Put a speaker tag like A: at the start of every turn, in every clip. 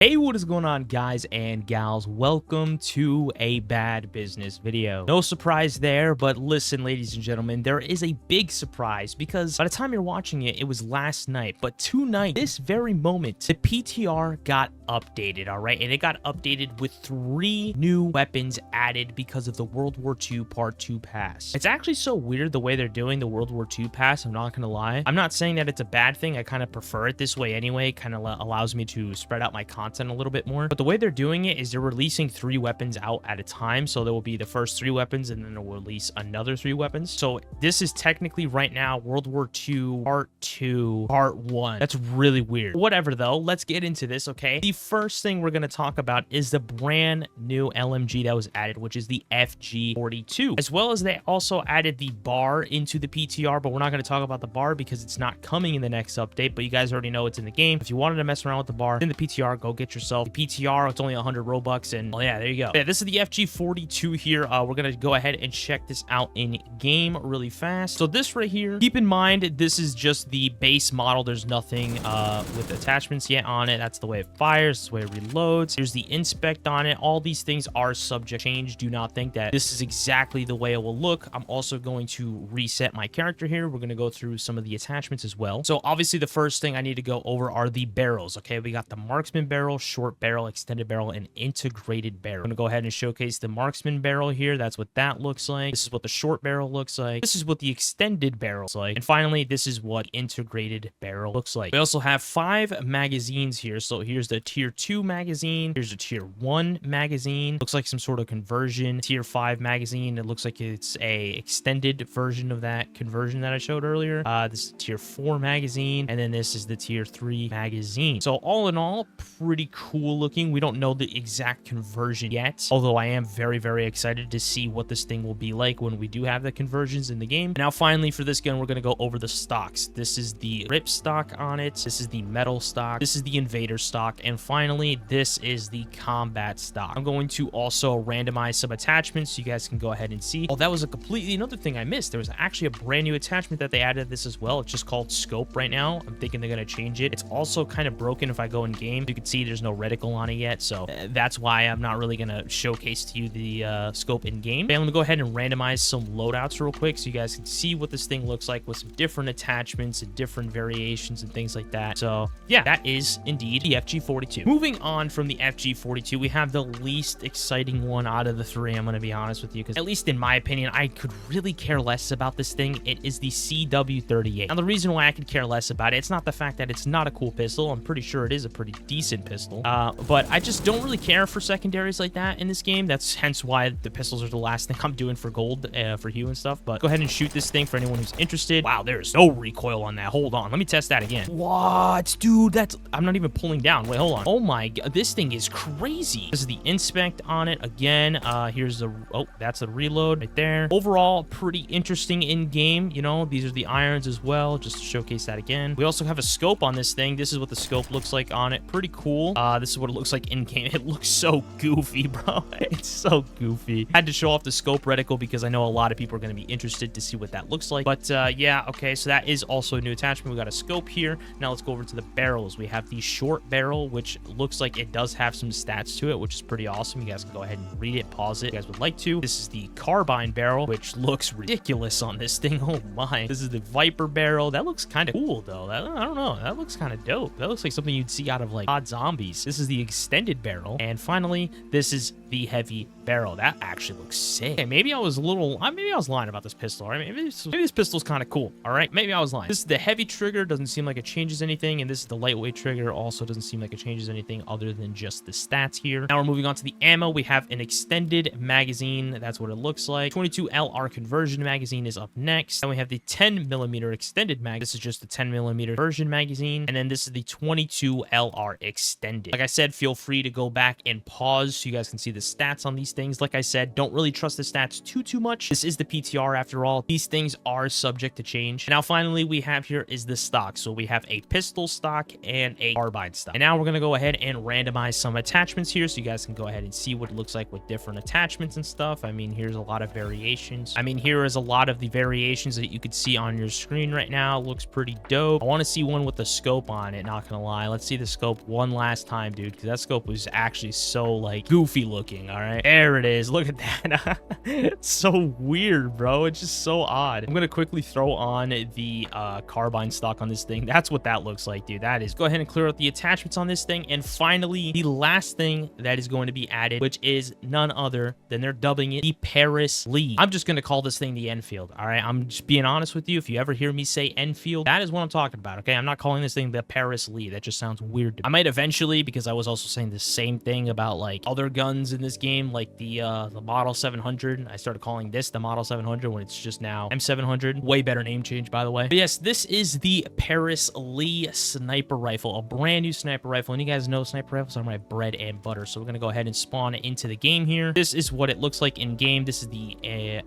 A: Hey, what is going on, guys and gals? Welcome to a bad business video. No surprise there, but listen, ladies and gentlemen, there is a big surprise because by the time you're watching it, it was last night. But tonight, this very moment, the PTR got updated, all right? And it got updated with 3 new weapons added because of the World War II Part 2 pass. It's actually so weird the way they're doing the World War II pass, I'm not gonna lie. I'm not saying that it's a bad thing. I kind of prefer it this way anyway. Kind of allows me to spread out my content a little bit more, but the way they're doing it is they're releasing 3 weapons out at a time. So there will be the first 3 weapons and then they'll release another 3 weapons. So this is technically right now World War II Part 2 Part 1. That's really weird. Whatever though, let's get into this. Okay, the first thing we're going to talk about is the brand new LMG that was added, which is the FG42, as well as they also added the bar into the PTR, but we're not going to talk about the bar because it's not coming in the next update, but you guys already know it's in the game. If you wanted to mess around with the bar in the PTR, go get yourself the PTR. It's only 100 Robux, and well, yeah, there you go. Yeah, this is the FG42 here. We're gonna go ahead and check this out in game really fast. So this right here, keep in mind, this is just the base model. There's nothing with attachments yet on it. That's the way it fires, that's the way it reloads. Here's the inspect on it. All these things are subject change. Do not think that this is exactly the way it will look. I'm also going to reset my character here. We're gonna go through some of the attachments as well. So obviously the first thing I need to go over are the barrels. Okay, we got the marksman barrel, short barrel, extended barrel, and integrated barrel. I'm gonna go ahead and showcase the marksman barrel here. That's what that looks like. This is what the short barrel looks like. This is what the extended barrel looks like. And finally, this is what integrated barrel looks like. We also have 5 magazines here. So here's the tier 2 magazine. Here's a tier 1 magazine. Looks like some sort of conversion. Tier 5 magazine. It looks like it's a extended version of that conversion that I showed earlier. This is tier 4 magazine. And then this is the tier 3 magazine. So all in all, pretty cool looking. We don't know the exact conversion yet, although I am very, very excited to see what this thing will be like when we do have the conversions in the game. Now, finally, for this gun, we're going to go over the stocks. This is the rip stock on it. This is the metal stock. This is the invader stock. And finally, this is the combat stock. I'm going to also randomize some attachments so you guys can go ahead and see. Oh, that was a completely another thing I missed. There was actually a brand new attachment that they added this as well. It's just called scope right now. I'm thinking they're going to change it. It's also kind of broken if I go in game. You can see there's no reticle on it yet, so that's why I'm not really gonna showcase to you the scope in game. Okay, I'm gonna go ahead and randomize some loadouts real quick so you guys can see what this thing looks like with some different attachments and different variations and things like that. So yeah, that is indeed the FG42. Moving on from the FG42, we have the least exciting one out of the 3. I'm gonna be honest with you, because at least in my opinion, I could really care less about this thing. It is the CW38. Now, the reason why I could care less about it, it's not the fact that it's not a cool pistol. I'm pretty sure it is a pretty decent pistol, but I just don't really care for secondaries like that in this game. That's hence why the pistols are the last thing I'm doing for gold, for Hue and stuff. But go ahead and shoot this thing for anyone who's interested. Wow, there's no recoil on that. Hold on, let me test that again. What, dude? I'm not even pulling down. Wait, hold on. Oh my god, this thing is crazy. This is the inspect on it again. Here's the, oh, that's the reload right there. Overall, pretty interesting in game. You know, these are the irons as well, just to showcase that again. We also have a scope on this thing. This is what the scope looks like on it. Pretty cool. This is what it looks like in game. It looks so goofy, bro. It's so goofy. Had to show off the scope reticle because I know a lot of people are going to be interested to see what that looks like. But yeah, okay, so that is also a new attachment. We got a scope here. Now let's go over to the barrels. We have the short barrel, which looks like it does have some stats to it, which is pretty awesome. You guys can go ahead and read it, pause it if you guys would like to. This is the carbine barrel, which looks ridiculous on this thing. Oh my. This is the Viper barrel. That looks kind of cool though. I don't know. That looks kind of dope. That looks like something you'd see out of like Odd Zombies. This is the extended barrel. And finally, this is the heavy barrel. That actually looks sick. Okay, maybe I was lying about this pistol. All right, maybe this pistol's kind of cool. All right, maybe I was lying. This is the heavy trigger. Doesn't seem like it changes anything. And this is the lightweight trigger. Also doesn't seem like it changes anything other than just the stats here. Now we're moving on to the ammo. We have an extended magazine. That's what it looks like. 22 LR conversion magazine is up next. And we have the 10mm extended mag. This is just the 10mm version magazine. And then this is the 22 LR extended. Like I said, feel free to go back and pause so you guys can see the stats on these things. Like I said, don't really trust the stats too much. This is the PTR after all. These things are subject to change. And now finally we have here is the stock. So we have a pistol stock and a carbine stock. And now we're going to go ahead and randomize some attachments here so you guys can go ahead and see what it looks like with different attachments and stuff. I mean, here's a lot of variations. I mean, here is a lot of the variations that you could see on your screen right now. It looks pretty dope. I want to see one with the scope on it, not gonna lie. Let's see the scope one last last time, dude, because that scope was actually so, like, goofy looking, all right? There it is. Look at that. It's so weird, bro. It's just so odd. I'm going to quickly throw on the carbine stock on this thing. That's what that looks like, dude. That is. Go ahead and clear out the attachments on this thing. And finally, the last thing that is going to be added, which is none other than they're dubbing it the Paris Lee. I'm just going to call this thing the Enfield, all right? I'm just being honest with you. If you ever hear me say Enfield, that is what I'm talking about, okay? I'm not calling this thing the Paris Lee. That just sounds weird to me. I might eventually, because I was also saying the same thing about, like, other guns in this game, like the Model 700. I started calling this the Model 700 when it's just now M700. Way better name change, by the way. But yes, this is the Paris Lee sniper rifle, a brand new sniper rifle. And you guys know sniper rifles are my bread and butter. So we're going to go ahead and spawn it into the game here. This is what it looks like in game. This is the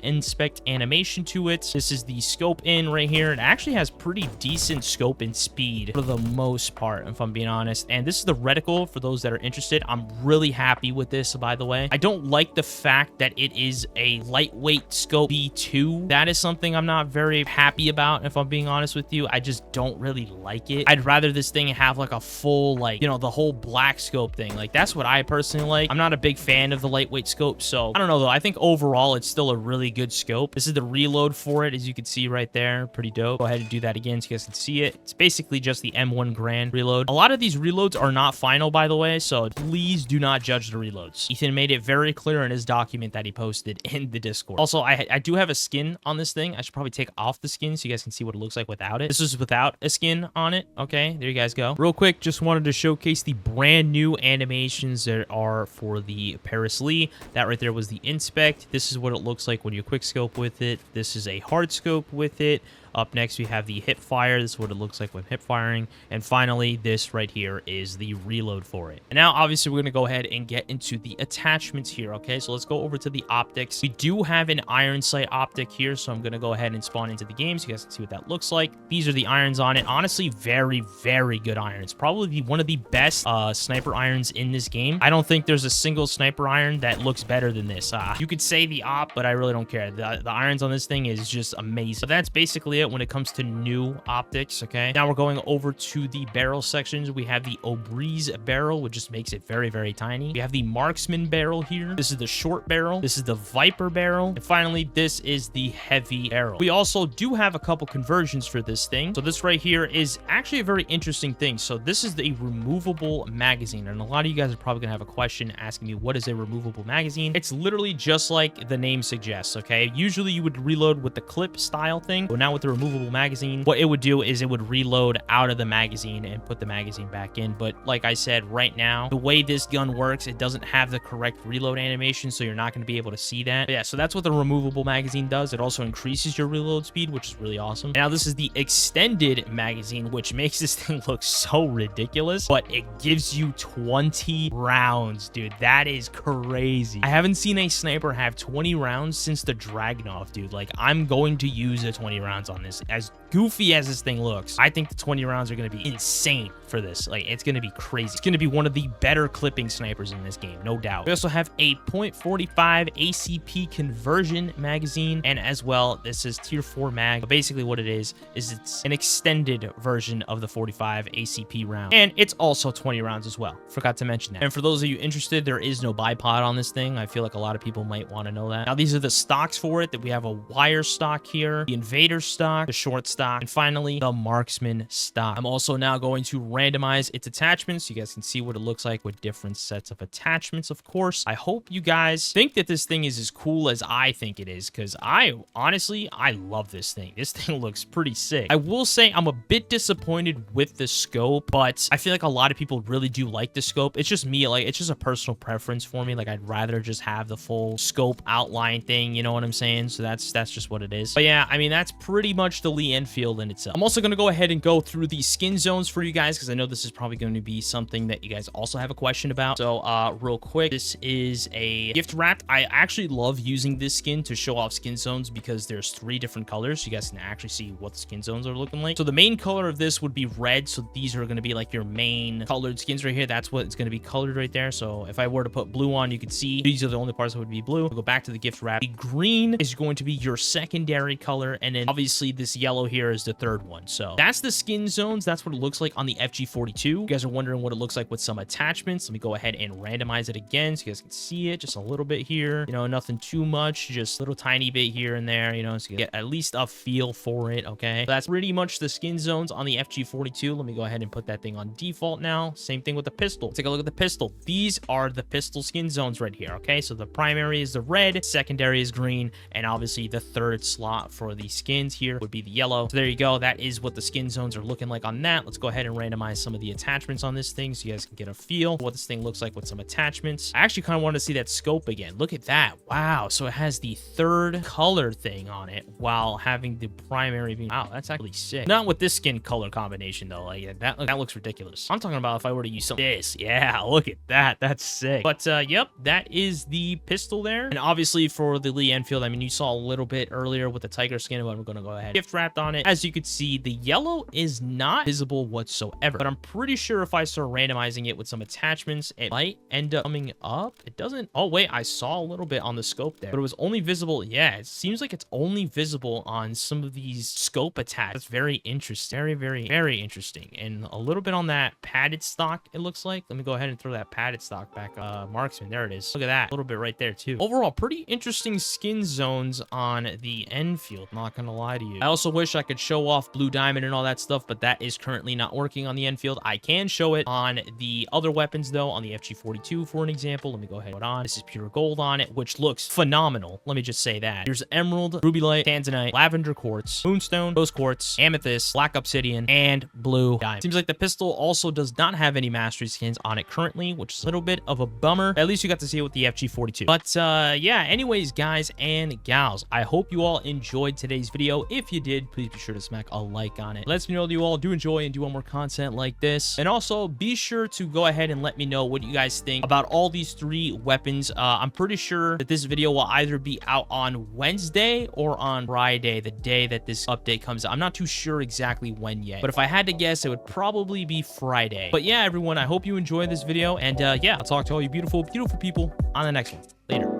A: inspect animation to it. This is the scope in right here. It actually has pretty decent scope and speed for the most part, if I'm being honest. And this is the reticle for those that are interested. I'm really happy with this, by the way. I don't like the fact that it is a lightweight scope B2. That is something I'm not very happy about, if I'm being honest with you. I just don't really like it. I'd rather this thing have like a full, like, you know, the whole black scope thing. Like, that's what I personally like. I'm not a big fan of the lightweight scope, so I don't know though. I think overall it's still a really good scope. This is the reload for it, as you can see right there. Pretty dope. Go ahead and do that again so you guys can see it. It's basically just the M1 Grand reload. A lot of these reloads are not final, by the way, so please do not judge the reloads. Ethan made it very clear in his document that he posted in the Discord. Also, I do have a skin on this thing. I should probably take off the skin so you guys can see what it looks like without it. This is without a skin on it. Okay, there you guys go. Real quick, just wanted to showcase the brand new animations that are for the Paris Lee. That right there was the inspect. This is what it looks like when you quick scope with it. This is a hard scope with it. Up next, we have the hip fire. This is what it looks like when hip firing. And finally, this right here is the reload for it. And now, obviously, we're going to go ahead and get into the attachments here, okay? So let's go over to the optics. We do have an iron sight optic here, so I'm going to go ahead and spawn into the game so you guys can see what that looks like. These are the irons on it. Honestly, very, very good irons. Probably one of the best sniper irons in this game. I don't think there's a single sniper iron that looks better than this. You could say the op, but I really don't care. The irons on this thing is just amazing. So that's basically it when it comes to new optics. Okay, now we're going over to the barrel sections. We have the Obreeze barrel, which just makes it very, very tiny. We have the Marksman barrel here. This is the short barrel. This is the Viper barrel, and finally this is the heavy barrel. We also do have a couple conversions for this thing. So this right here is actually a very interesting thing. So this is the removable magazine, and a lot of you guys are probably gonna have a question asking me, what is a removable magazine? It's literally just like the name suggests. Okay, usually you would reload with the clip style thing, but now with the removable magazine, what it would do is it would reload out of the magazine and put the magazine back in. But like I said, right now, the way this gun works, it doesn't have the correct reload animation, so you're not going to be able to see that. But yeah, so that's what the removable magazine does. It also increases your reload speed, which is really awesome. Now this is the extended magazine, which makes this thing look so ridiculous, but it gives you 20 rounds, dude. That is crazy. I haven't seen a sniper have 20 rounds since the Dragunov, dude. Like, I'm going to use the 20 rounds on this. As goofy as this thing looks, I think the 20 rounds are going to be insane for this. Like, it's going to be crazy. It's going to be one of the better clipping snipers in this game, no doubt. We also have a .45 ACP conversion magazine, and as well, this is tier 4 mag. But basically what it is it's an extended version of the 45 ACP round, and it's also 20 rounds as well. Forgot to mention that. And for those of you interested, there is no bipod on this thing. I feel like a lot of people might want to know that. Now, these are the stocks for it. That we have a wire stock here, the Invader stock, the short stock, and finally the Marksman stock. I'm also now going to randomize its attachments so you guys can see what it looks like with different sets of attachments. Of course, I hope you guys think that this thing is as cool as I think it is, because I love this thing. This thing looks pretty sick. I will say I'm a bit disappointed with the scope, but I feel like a lot of people really do like the scope. It's just me, like, it's just a personal preference for me. Like, I'd rather just have the full scope outline thing, you know what I'm saying? So that's just what it is. But yeah, I mean, that's pretty much the Lee Enfield in itself. I'm also going to go ahead and go through the skin zones for you guys, because I know this is probably going to be something that you guys also have a question about. So real quick, this is a gift wrapped. I actually love using this skin to show off skin zones because there's 3 different colors, so you guys can actually see what the skin zones are looking like. So the main color of this would be red, so these are going to be like your main colored skins right here. That's what it's going to be colored right there. So if I were to put blue on, you could see these are the only parts that would be blue. We'll go back to the gift wrap. The green is going to be your secondary color, and then obviously this yellow here here is the third one. So that's the skin zones. That's what it looks like on the FG42. You guys are wondering what it looks like with some attachments. Let me go ahead and randomize it again so you guys can see it just a little bit here. You know, nothing too much, just a little tiny bit here and there, you know, so you get at least a feel for it. Okay, so that's pretty much the skin zones on the FG42. Let me go ahead and put that thing on default now. Same thing with the pistol. Take a look at the pistol. These are the pistol skin zones right here. Okay, so the primary is the red, secondary is green, and obviously the third slot for the skins here would be the yellow. So there you go. That is what the skin zones are looking like on that. Let's go ahead and randomize some of the attachments on this thing so you guys can get a feel for what this thing looks like with some attachments. I actually kind of wanted to see that scope again. Look at that. Wow, so it has the third color thing on it while having the primary being, wow, that's actually sick. Not with this skin color combination though. Like that looks ridiculous. I'm talking about if I were to use something like this. Yeah, look at that. That's sick. But yep, that is the pistol there. And obviously for the Lee Enfield, I mean, you saw a little bit earlier with the tiger skin, but we're gonna go ahead gift wrapped on it. As you can see, the yellow is not visible whatsoever, but I'm pretty sure if I start randomizing it with some attachments, it might end up coming up. It doesn't. Oh wait, I saw a little bit on the scope there, but it was only visible. Yeah, it seems like it's only visible on some of these scope attacks. That's very interesting. Very interesting. And a little bit on that padded stock, it looks like. Let me go ahead and throw that padded stock back. Marksman, there it is. Look at that. A little bit right there too. Overall, pretty interesting skin zones on the Enfield, not gonna lie to you. I also wish I could show off blue diamond and all that stuff, but that is currently not working on the Enfield. I can show it on the other weapons though, on the FG42 for an example. Let me go ahead and put on. This is pure gold on it, which looks phenomenal. Let me just say that. Here's emerald, ruby light, tanzanite, lavender quartz, moonstone, rose quartz, amethyst, black obsidian, and blue diamond. Seems like the pistol also does not have any mastery skins on it currently, which is a little bit of a bummer. At least you got to see it with the FG42. But yeah, anyways, guys and gals, I hope you all enjoyed today's video. If you did, please be sure to smack a like on it. Lets me know that you all do enjoy and do want more content like this. And also be sure to go ahead and let me know what you guys think about all these three weapons. I'm pretty sure that this video will either be out on Wednesday or on Friday, the day that this update comes out. I'm not too sure exactly when yet, but if I had to guess, it would probably be Friday. But yeah, everyone, I hope you enjoyed this video, and yeah, I'll talk to all you beautiful people on the next one. Later.